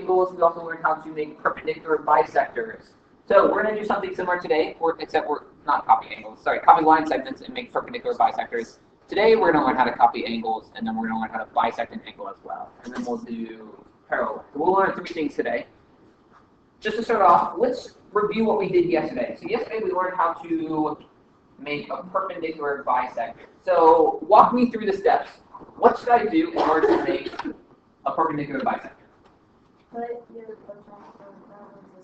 angles. We also learned how to make perpendicular bisectors. So we're going to do something similar today, except we're not copy angles. Sorry, copy line segments and make perpendicular bisectors. Today we're going to learn how to copy angles, and then we're going to learn how to bisect an angle as well. And then we'll do parallel. So we'll learn 3 things today. Just to start off, let's review what we did yesterday. So yesterday we learned how to make a perpendicular bisector. So walk me through the steps. What should I do in order to make a perpendicular bisector? Put your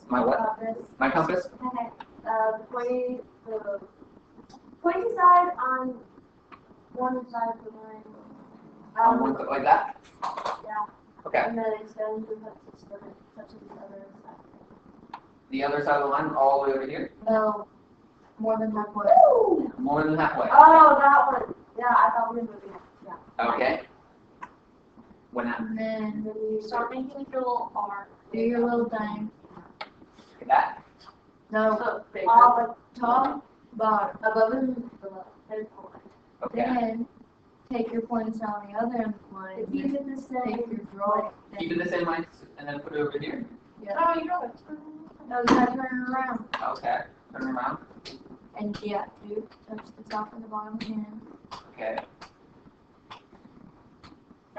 My what? compass. My compass? Okay. The pointy side on one side of the line. Like that? Yeah. Okay. And then extend to touch the other side. The other side of the line, all the way over here? No. More than halfway. More than halfway. Oh, that one. Yeah, I thought we were moving it. Yeah. Okay. When that? And then you start making your little arc. Do your little thing. Like that? No. All the top, bottom, above and below. Okay. Then take your points on the other end line. If you did the same, take your draw. Keep it the same length and then put it over here? Yeah. Oh, you know it. No, you gotta turn it around. Okay. Turn it around. And yeah, do touch the top and the bottom again. Okay.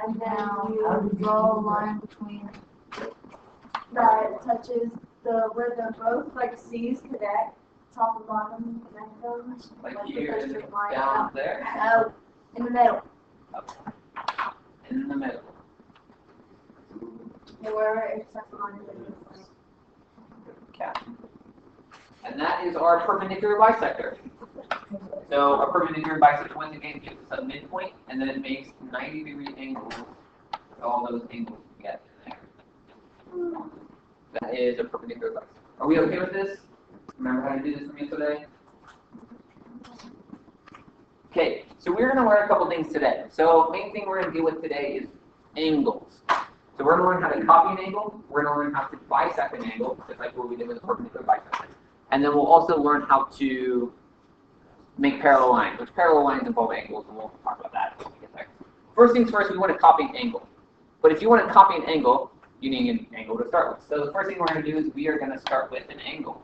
And now you draw a line between that touches where the both like C's connect, top and bottom connect them. Like the here first and straight line down there? No, in the middle. Okay. In the middle. Where it sets the line in. Okay. And that is our perpendicular bisector. So a perpendicular bisector, once again, gives us a midpoint, and then it makes 90-degree angles with all those angles together there. That is a perpendicular bisector. Are we okay with this? Remember how to do this from yesterday? Okay, so we're going to learn a couple things today. So main thing we're going to deal with today is angles. So we're going to learn how to copy an angle. We're going to learn how to bisect an angle, just like what we did with the perpendicular bisector. And then we'll also learn how to make parallel lines, which parallel lines involve angles, and we'll talk about that when we get there. First things first, we want to copy an angle. But if you want to copy an angle, you need an angle to start with. So the first thing we're going to do is we are going to start with an angle.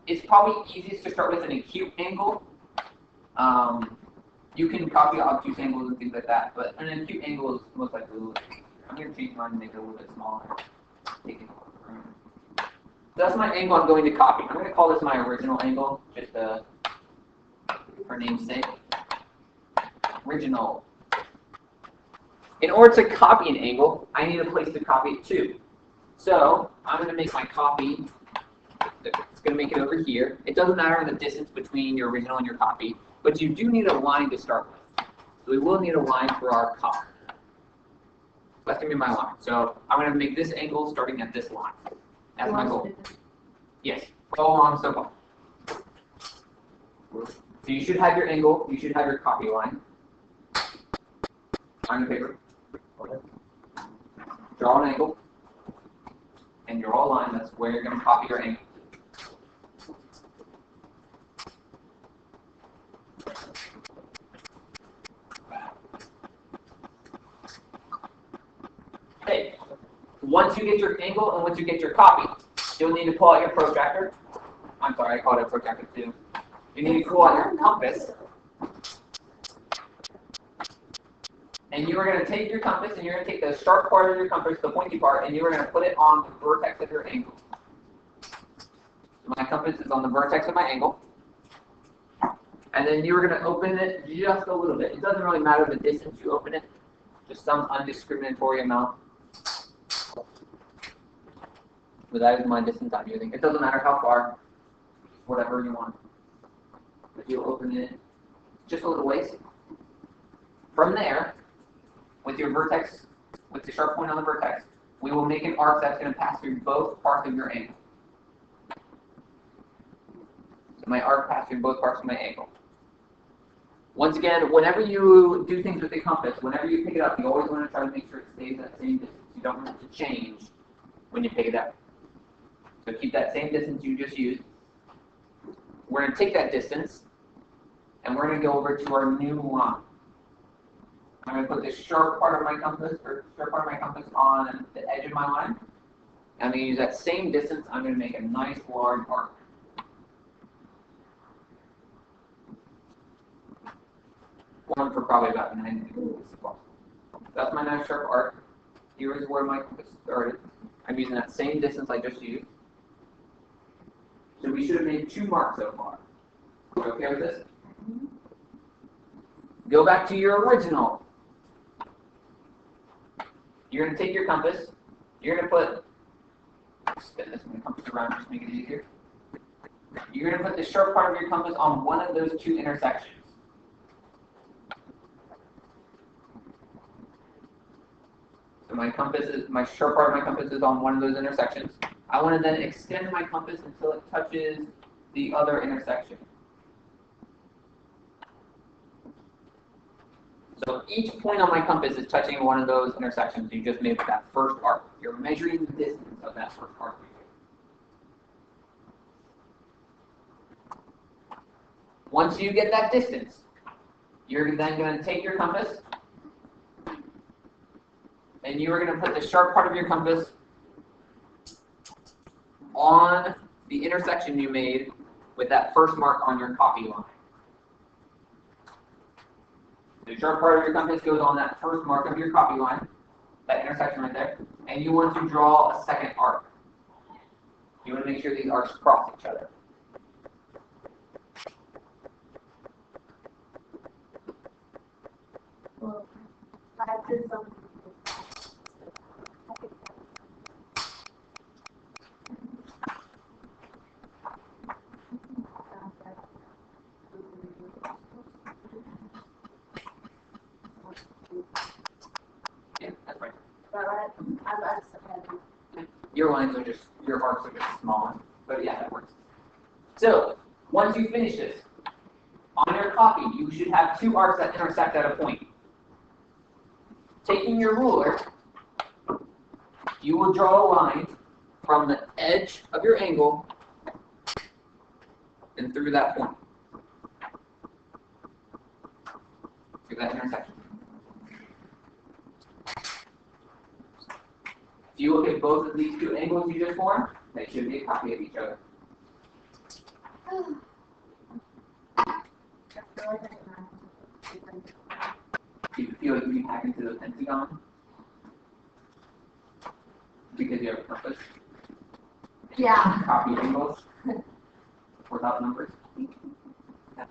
It's probably easiest to start with an acute angle. You can copy obtuse angles and things like that, but an acute angle is most likely a little bit easier. I'm going to change mine and make it a little bit smaller. Take it room. So that's my angle I'm going to copy. I'm going to call this my original angle, just for namesake. Original. In order to copy an angle, I need a place to copy it to. So I'm going to make my copy. It's going to make it over here. It doesn't matter the distance between your original and your copy, but you do need a line to start with. So we will need a line for our copy. That's going to be my line. So I'm going to make this angle starting at this line. That's my goal. Yes. Go along so far. So you should have your angle. You should have your copy line on the paper. Draw an angle. And draw a line. That's where you're going to copy your angle. Okay. Once you get your angle and once you get your copy, you'll need to pull out your protractor. I'm sorry, I called it a protractor too. You need to pull out your compass. And you are going to take your compass and you're going to take the sharp part of your compass, the pointy part, and you are going to put it on the vertex of your angle. So my compass is on the vertex of my angle. And then you're going to open it just a little bit. It doesn't really matter the distance you open it, just some undiscriminatory amount. But that is my distance I'm using. It doesn't matter how far, whatever you want. But you'll open it just a little ways. From there, with your vertex, with the sharp point on the vertex, we will make an arc that's going to pass through both parts of your angle. So my arc passes through both parts of my angle. Once again, whenever you do things with the compass, whenever you pick it up, you always want to try to make sure it stays that same distance. You don't want it to change when you pick it up. So keep that same distance you just used. We're going to take that distance, and we're going to go over to our new line. I'm going to put this sharp part of my compass, on the edge of my line. I'm going to use that same distance. I'm going to make a nice large arc. One for probably about 9 degrees. That's my nice sharp arc. Here is where my compass started. I'm using that same distance I just used. So we should have made 2 marks so far. Are you okay with this? Go back to your original. You're going to take your compass. You're going to spin this compass around just to make it easier. You're going to put the sharp part of your compass on one of those 2 intersections. So my sharp part of my compass is on one of those intersections. I want to then extend my compass until it touches the other intersection. So each point on my compass is touching one of those intersections you just made with that first arc. You're measuring the distance of that first arc. Once you get that distance, you're then going to take your compass and you are going to put the sharp part of your compass on the intersection you made with that first mark on your copy line. The sharp part of your compass goes on that first mark of your copy line, that intersection right there, and you want to draw a second arc. You want to make sure these arcs cross each other. Well, I did something. Yeah, that's right. Right? I'm Your arcs are just small, but yeah, that works. So, once you finish this, on your copy, you should have 2 arcs that intersect at a point. Taking your ruler, you will draw a line from the edge of your angle and through that point, through that intersection. If you look at both of these 2 angles you just formed, they should be a copy of each other. Do you feel like you hack into the pentagon? Because you have a compass? Yeah. Copy angles without numbers? Yeah.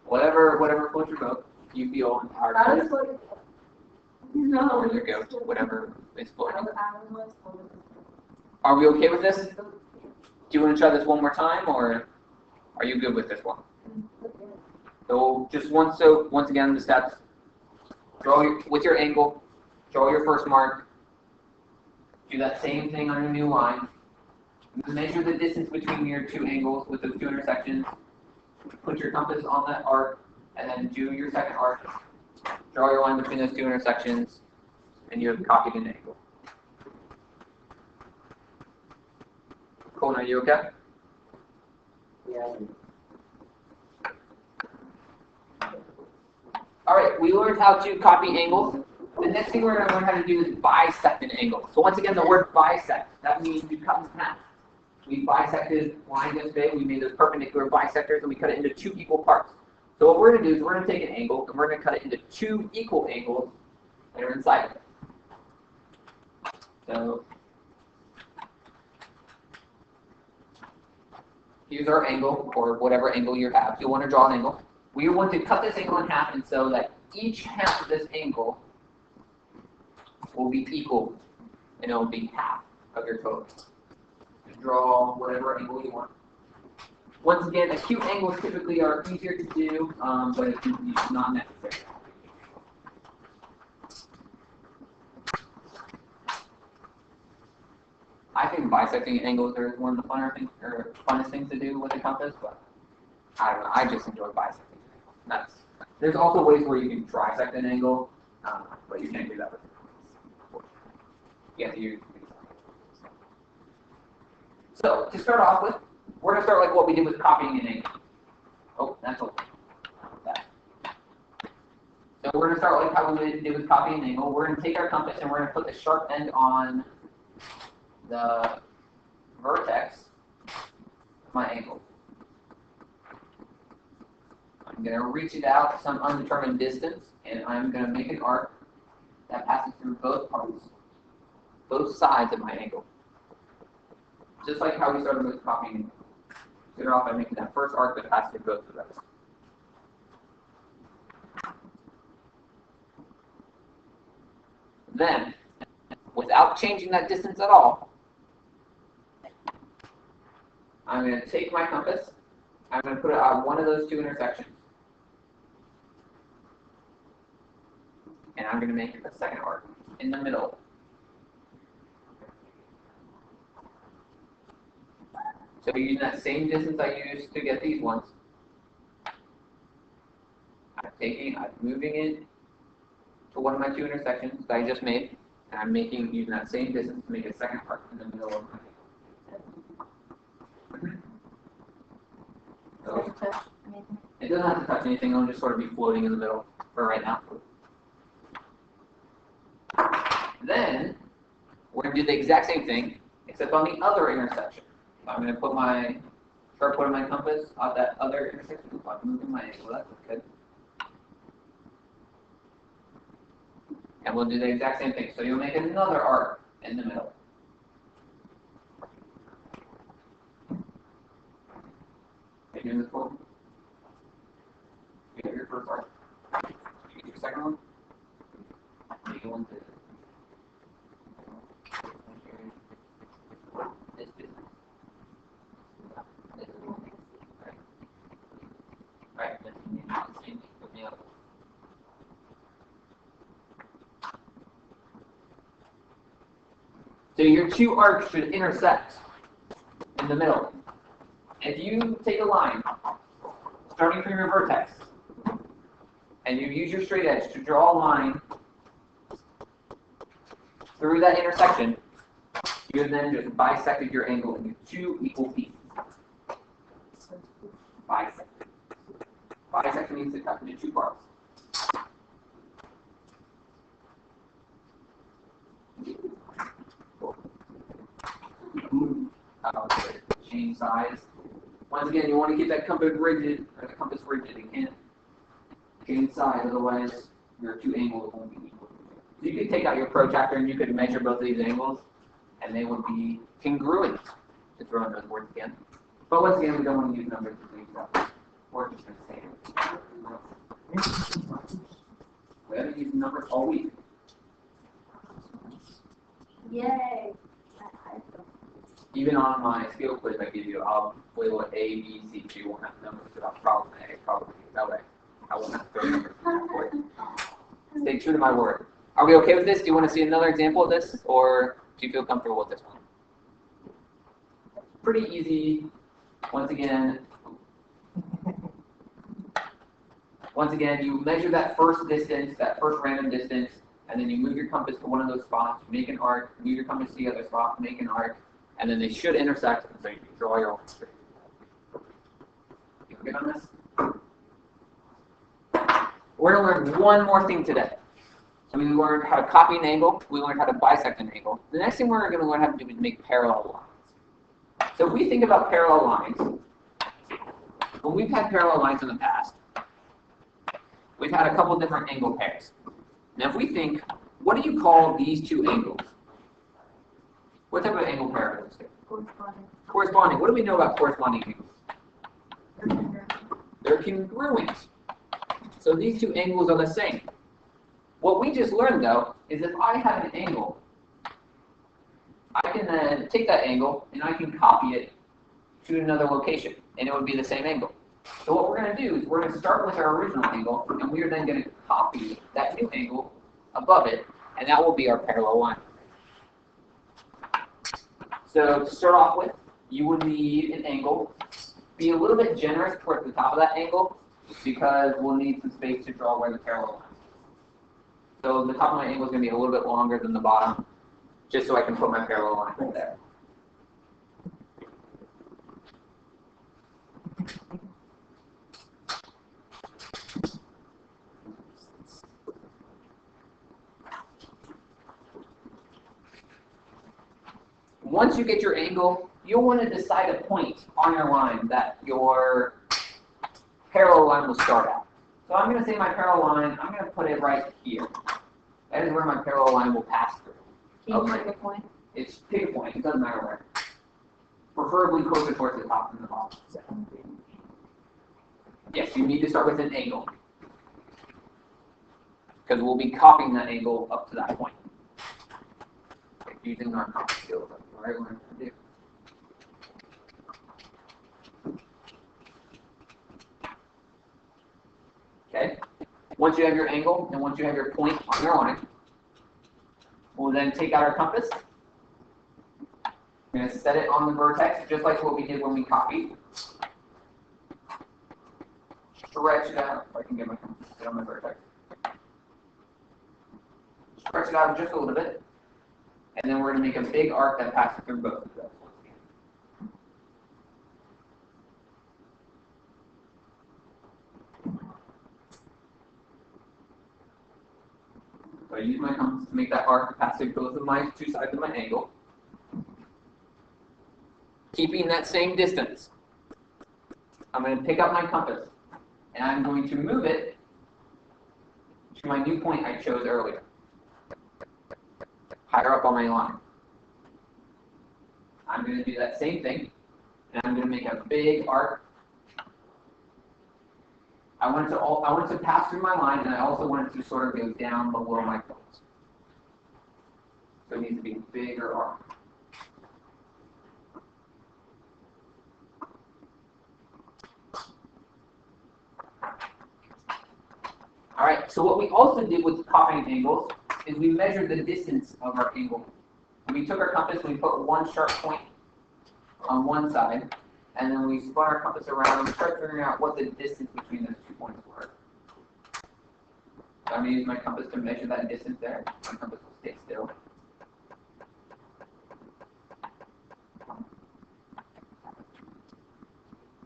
Whatever floats your boat, you feel empowered. No. Or your goat, whatever is floating. Are we okay with this? Do you want to try this one more time, or are you good with this one? So once again, the steps. With your angle, draw your first mark. Do that same thing on your new line. Measure the distance between your 2 angles with those 2 intersections. Put your compass on that arc, and then do your second arc. Draw your line between those 2 intersections, and you have copied an angle. Cool, are you okay? Yeah. All right, we learned how to copy angles. The next thing we're going to learn how to do is bisect an angle. So once again, the word bisect, that means you cut in half. We bisected lines yesterday, we made those perpendicular bisectors, and we cut it into 2 equal parts. So what we're going to do is we're going to take an angle, and we're going to cut it into 2 equal angles that are inside of it. So here's our angle, or whatever angle you have. You'll want to draw an angle. We want to cut this angle in half, and so that each half of this angle will be equal, and it will be half of your total. Draw whatever angle you want. Once again, acute angles typically are easier to do, but it's not necessary. I think bisecting angles are one of the funnest things to do with a compass, but I don't know. I just enjoy bisecting. There's also ways where you can trisect an angle, but you can't do that with a compass. You have to use. So to start off with, we're going to start like what we did with copying an angle. Oh, that's okay. we're going to start like how we did with copy and angle. We're going to take our compass and we're going to put the sharp end on the vertex of my angle. I'm going to reach it out some undetermined distance, and I'm going to make an arc that passes through both parts, both sides of my angle. Just like how we started with copying and angle. Start off by making that first arc that passes through both of those. Then, without changing that distance at all, I'm going to take my compass, I'm going to put it on one of those two intersections. And I'm going to make a second arc in the middle. So using that same distance I used to get these ones, I'm moving it to one of my two intersections that I just made, and I'm using that same distance to make a second arc in the middle of my so it doesn't have to touch anything, it'll just sort of be floating in the middle for right now. Then, we're going to do the exact same thing, except on the other intersection. So I'm going to start putting my compass on that other intersection. I'm moving my angle, that's good. And we'll do the exact same thing. So you'll make another arc in the middle. Are you doing this one? You have your first arc. You get your second one. You get one to this business. Right, then you do the same thing with the other. So your two arcs should intersect in the middle. If you take a line, starting from your vertex, and you use your straight edge to draw a line through that intersection, you have then just bisected your angle into two equal pieces. Bisect. Bisect means to cut into two parts. Change size. Once again, you want to keep that compass rigid, You can't change size, otherwise your two angles won't be equal. So you could take out your protractor and you could measure both of these angles, and they would be congruent, to throw in those words again. But once again, we don't want to use numbers to do that. We're just going to say it. We haven't used numbers all week. Yay. Even on my skill quiz I give you, I'll label it A, B, C, G, won't have numbers, so I'll probably that way. I won't have to throw numbers for you. Stay true to my word. Are we okay with this? Do you want to see another example of this, or do you feel comfortable with this one? Pretty easy. Once again, you measure that first distance, that first random distance, and then you move your compass to one of those spots, make an arc, move your compass to the other spot, make an arc, and then they should intersect, and so you can draw your own straight. You good on this? We're going to learn one more thing today. So we learned how to copy an angle, we learned how to bisect an angle. The next thing we're going to learn how to do is make parallel lines. So if we think about parallel lines, when we've had parallel lines in the past, we've had a couple different angle pairs. Now if we think, what do you call these two angles? What type of angle pair are those two? Corresponding. Corresponding. What do we know about corresponding angles? They're congruent. So these two angles are the same. What we just learned, though, is if I have an angle, I can then take that angle and I can copy it to another location, and it would be the same angle. So what we're going to do is we're going to start with our original angle, and we are then going to copy that new angle above it, and that will be our parallel line. So to start off with, you would need an angle. Be a little bit generous towards the top of that angle, because we'll need some space to draw where the parallel line is. So the top of my angle is going to be a little bit longer than the bottom, just so I can put my parallel line right there. Once you get your angle, you'll want to decide a point on your line that your parallel line will start at. So I'm going to say my parallel line, I'm going to put it right here. That is where my parallel line will pass through. Can you pick a point? It's pick a point, it doesn't matter where. Preferably closer towards the top than the bottom. Yes, you need to start with an angle. Because we'll be copying that angle up to that point. Using our compass skills, that's what I learned to do. Okay, once you have your angle and once you have your point on your line, we'll then take out our compass. We're going to set it on the vertex, just like what we did when we copied. Stretch it out, if I can get my compass to sit on the vertex. Stretch it out just a little bit. And then we're going to make a big arc that passes through both of those. So I use my compass to make that arc to pass through both of my two sides of my angle. Keeping that same distance, I'm going to pick up my compass and I'm going to move it to my new point I chose earlier. Higher up on my line. I'm going to do that same thing, and I'm going to make a big arc. I want it to pass through my line, and I also want it to sort of go down below my points. So it needs to be a bigger arc. All right. So what we also did with copying angles is we measured the distance of our angle. We took our compass and we put one sharp point on one side, and then we spun our compass around and we started figuring out what the distance between those 2 points were. So I'm going to use my compass to measure that distance there. My compass will stay still.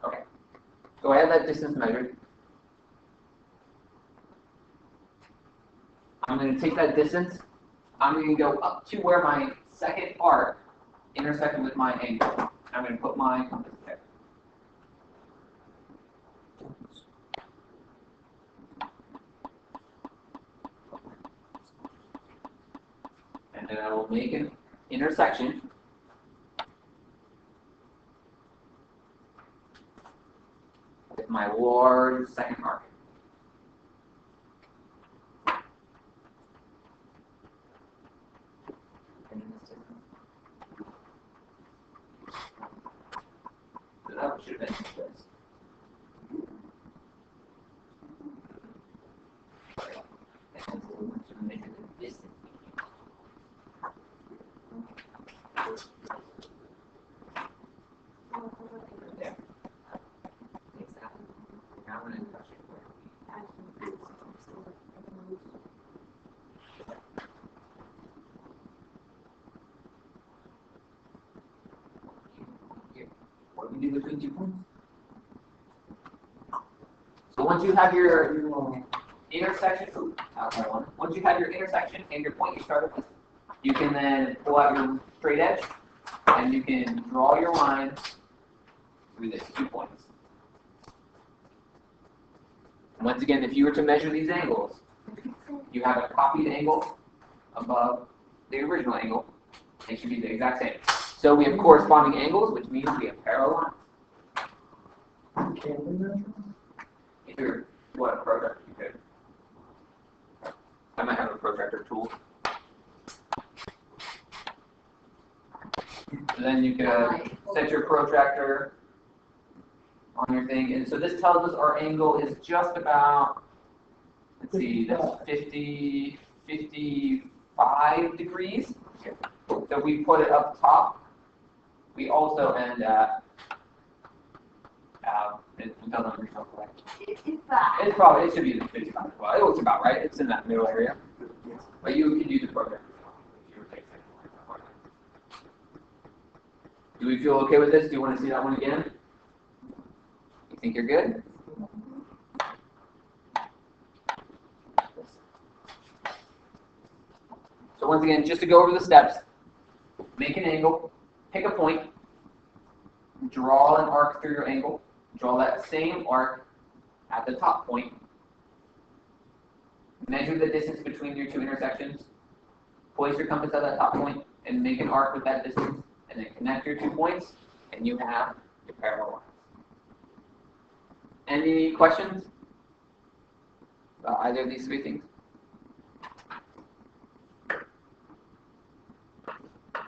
Okay, so I have that distance measured. I'm going to take that distance, I'm going to go up to where my second arc intersected with my angle. I'm going to put my compass there. And then I will make an intersection with my large second arc. So that should have been this. And so we want to make it a distance. There. Now I'm going to touch it. What do we do between 2 points? So once you have your intersection, once you have your intersection and your point you started with, you can then pull out your straight edge and you can draw your line through these 2 points. Once again, if you were to measure these angles, you have a copied angle above the original angle. They should be the exact same. So we have corresponding angles, which means we have parallel lines. Can we measure? If you want a protractor, you could. I might have a protractor tool. So then you could set your protractor on your thing. And so this tells us our angle is just about, let's see, that's 55 degrees. So we put it up top. We also end at, it doesn't result right. It's probably, it should be the 55. Well, it looks about right. It's in that middle area. But you can use the program. Do we feel okay with this? Do you want to see that one again? You think you're good? So once again, just to go over the steps, make an angle. pick a point, draw an arc through your angle, draw that same arc at the top point, measure the distance between your two intersections, place your compass at that top point, and make an arc with that distance, and then connect your 2 points, and you have your parallel lines. Any questions about either of these 3 things?